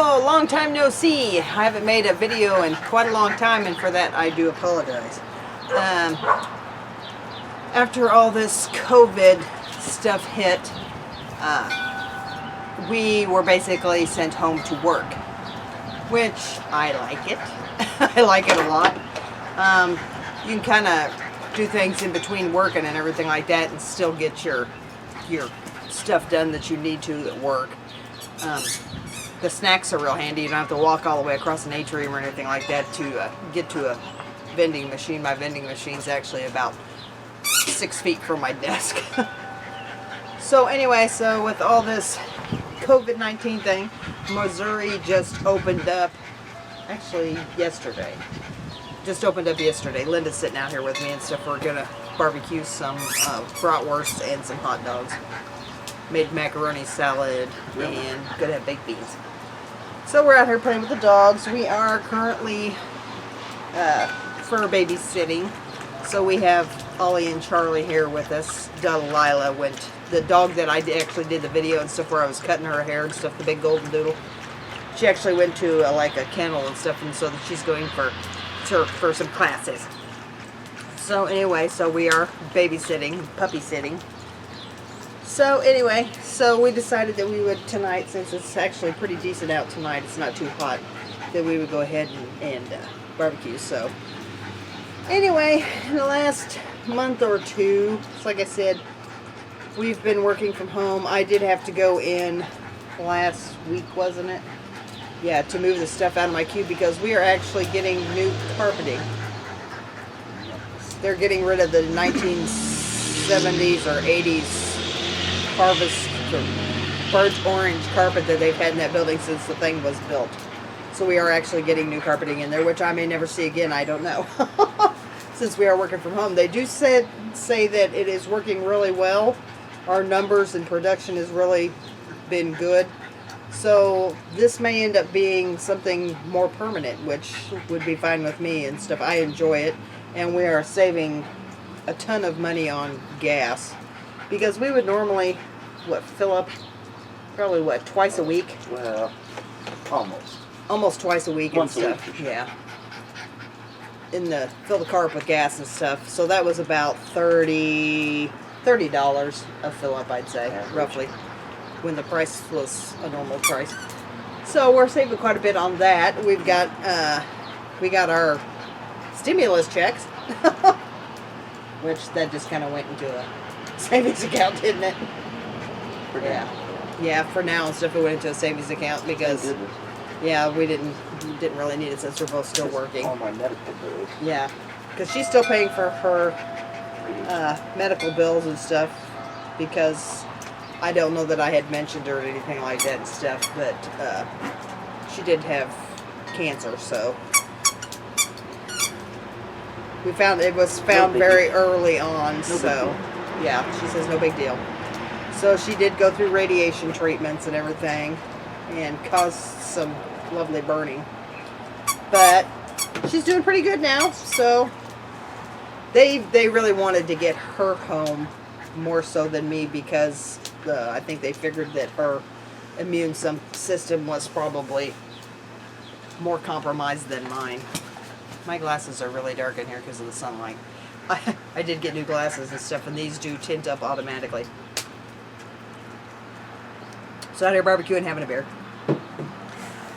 Hello, long time no see. I haven't made a video in quite a long time, and for that I do apologize. After all this COVID stuff hit, we were basically sent home to work, which I like it. I like it a lot. You can kind of do things in between working and everything like that and still get your stuff done that you need to at work. The snacks are real handy. You don't have to walk all the way across an atrium or anything like that to get to a vending machine. My vending machine's actually about 6 feet from my desk. So anyway, so with all this COVID-19 thing, Missouri just opened up, actually yesterday. Just opened up yesterday. Linda's sitting out here with me and stuff. We're gonna barbecue some bratwurst and some hot dogs. Made macaroni salad and gonna have baked beans. So we're out here playing with the dogs. We are currently fur babysitting. So we have Ollie and Charlie here with us. Delilah went, the dog that I actually did the video and stuff where I was cutting her hair and stuff, the big golden doodle. She actually went to like a kennel and stuff, and so that she's going for some classes. So anyway, so we are babysitting, puppy sitting. So anyway, so we decided that we would tonight, since it's actually pretty decent out tonight, it's not too hot, that we would go ahead and barbecue. So anyway, in the last month or two, like I said, we've been working from home. I did have to go in last week, wasn't it? Yeah, to move the stuff out of my cube because we are actually getting new carpeting. They're getting rid of the 1970s or 80s harvest or burnt orange carpet that they've had in that building since the thing was built. So we are actually getting new carpeting in there, which I may never see again, I don't know. Since we are working from home. They do say that it is working really well. Our numbers and production has really been good. So this may end up being something more permanent, which would be fine with me and stuff. I enjoy it. And we are saving a ton of money on gas. Because we would normally, fill up probably, twice a week? Well, almost. Almost twice a week Once and stuff. a week for sure. Yeah. Fill the car up with gas and stuff. So that was about $30 a fill up, I'd say, roughly, when the price was a normal price. So we're saving quite a bit on that. We got our stimulus checks, which that just kind of went into a savings account, didn't it? Yeah, for now and stuff, it went into a savings account because we didn't really need it since we're both still working. All my medical bills. Yeah, because she's still paying for her medical bills and stuff, because I don't know that I had mentioned her or anything like that and stuff, but she did have cancer, so we found it was found very early on, so yeah, she says no big deal. So she did go through radiation treatments and everything and caused some lovely burning, but she's doing pretty good now. So they really wanted to get her home more so than me, because I think they figured that her immune system was probably more compromised than mine. My glasses are really dark in here because of the sunlight. I did get new glasses and stuff, and these do tint up automatically. So out here barbecuing, having a beer.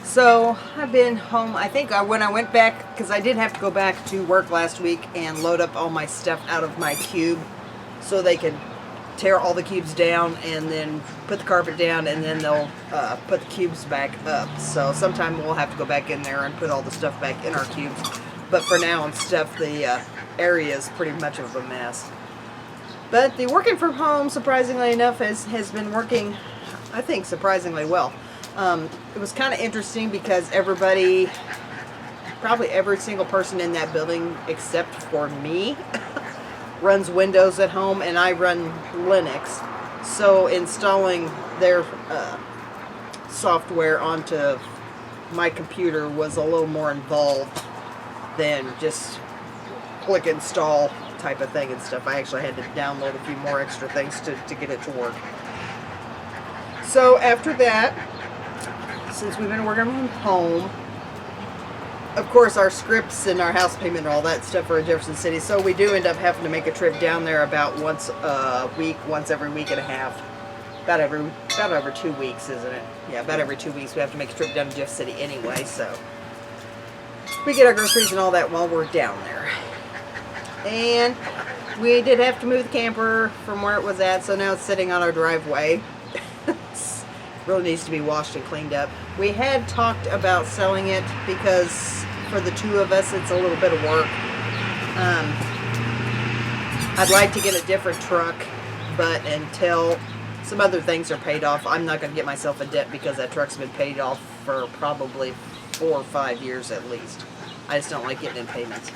So I've been home. I think when I went back, because I did have to go back to work last week and load up all my stuff out of my cube so they could tear all the cubes down and then put the carpet down, and then they'll put the cubes back up. So sometime we'll have to go back in there and put all the stuff back in our cubes. But for now and stuff, the area is pretty much of a mess. But the working from home, surprisingly enough, has been working, I think, surprisingly well. It was kind of interesting because everybody, probably every single person in that building except for me, runs Windows at home, and I run Linux. So installing their software onto my computer was a little more involved than just click install type of thing and stuff. I actually had to download a few more extra things to get it to work. So after that, since we've been working from home, of course our scripts and our house payment and all that stuff are in Jefferson City, so we do end up having to make a trip down there about once a week, once every week and a half. About every 2 weeks, isn't it? Yeah, about every 2 weeks we have to make a trip down to Jeff City anyway, so we get our groceries and all that while we're down there. And we did have to move the camper from where it was at, so now it's sitting on our driveway. It really needs to be washed and cleaned up. We had talked about selling it because for the two of us it's a little bit of work. I'd like to get a different truck, but until some other things are paid off, I'm not going to get myself in debt because that truck's been paid off for probably 4 or 5 years at least. I just don't like getting in payments.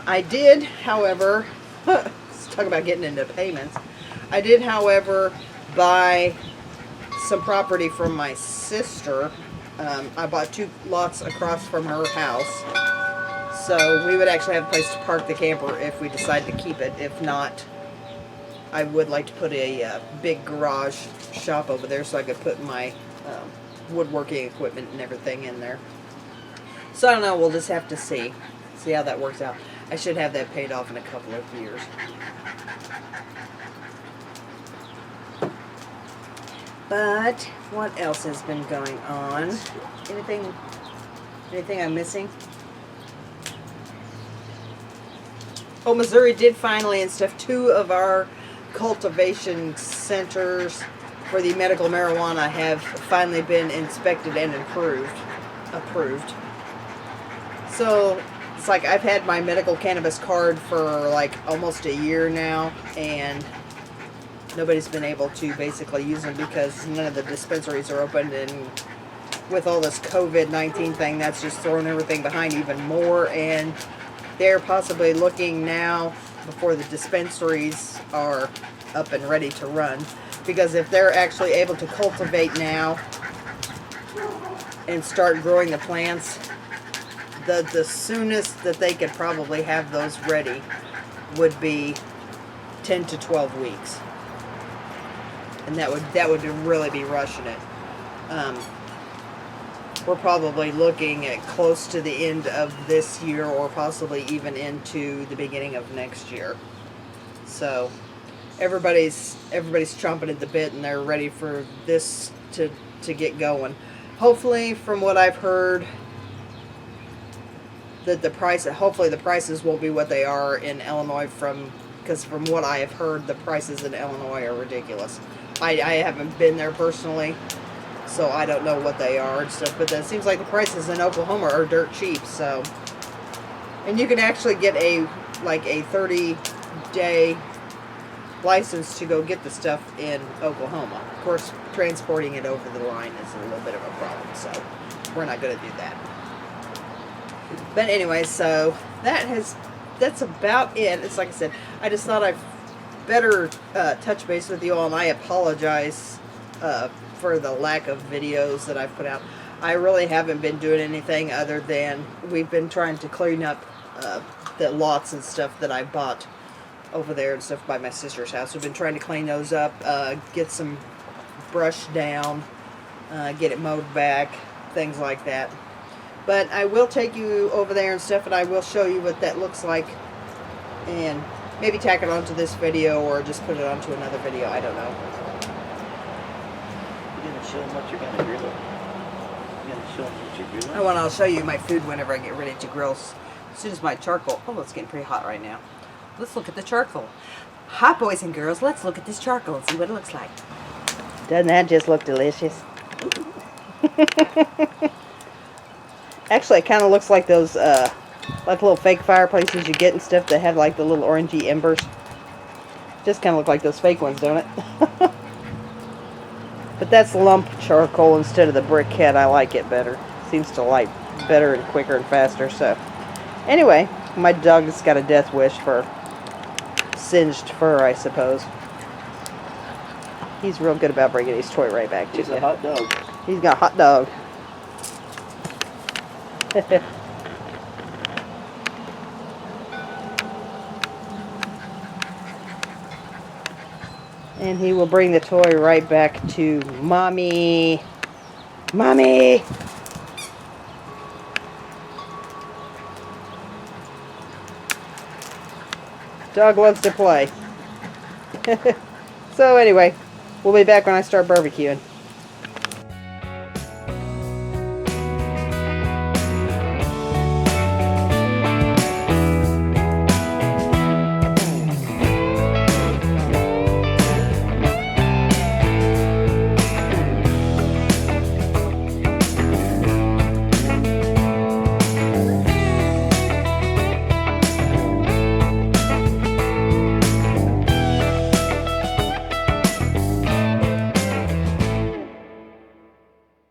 I did, however, let's talk about getting into payments. I did, however, buy some property from my sister. I bought 2 lots across from her house. So we would actually have a place to park the camper if we decide to keep it. If not, I would like to put a big garage shop over there so I could put my woodworking equipment and everything in there. So I don't know, we'll just have to see how that works out. I should have that paid off in a couple of years. But what else has been going on? Anything I'm missing? Oh, Missouri did finally and stuff. 2 of our cultivation centers for the medical marijuana have finally been inspected and approved. So it's like I've had my medical cannabis card for like almost a year now, and nobody's been able to basically use them because none of the dispensaries are open, and with all this COVID-19 thing, that's just thrown everything behind even more. And they're possibly looking now before the dispensaries are up and ready to run, because if they're actually able to cultivate now and start growing the plants, the soonest that they could probably have those ready would be 10 to 12 weeks. And that would really be rushing it. We're probably looking at close to the end of this year, or possibly even into the beginning of next year. So everybody's chomping at the bit, and they're ready for this to get going. Hopefully, from what I've heard, that the prices won't be what they are in Illinois, because from what I have heard, the prices in Illinois are ridiculous. I haven't been there personally, so I don't know what they are and stuff, but it seems like the prices in Oklahoma are dirt cheap. So, and you can actually get a 30-day license to go get the stuff in Oklahoma. Of course, transporting it over the line is a little bit of a problem, so we're not going to do that. But anyway, so that's about it. It's like I said, I just thought I'd better touch base with you all, and I apologize for the lack of videos that I've put out. I really haven't been doing anything other than we've been trying to clean up the lots and stuff that I bought over there and stuff by my sister's house. We've been trying to clean those up, get some brush down, get it mowed back, things like that. But I will take you over there and stuff, and I will show you what that looks like, and maybe tack it onto this video or just put it onto another video. I don't know. You're going to show them what you're going to grill? You're going to show them what you're grilling? Oh, and I'll show you my food whenever I get ready to grill. As soon as my charcoal... Oh, it's getting pretty hot right now. Let's look at the charcoal. Hi, boys and girls. Let's look at this charcoal and see what it looks like. Doesn't that just look delicious? Actually, it kind of looks like those, like little fake fireplaces you get and stuff that have like the little orangey embers. Just kind of look like those fake ones, don't it? But that's lump charcoal instead of the briquette. I like it better. Seems to light better and quicker and faster. So, anyway, my dog has got a death wish for singed fur, I suppose. He's real good about bringing his toy right back to you. He's a hot dog. He's got a hot dog. And he will bring the toy right back to Mommy. Mommy! Dog loves to play. So anyway, we'll be back when I start barbecuing.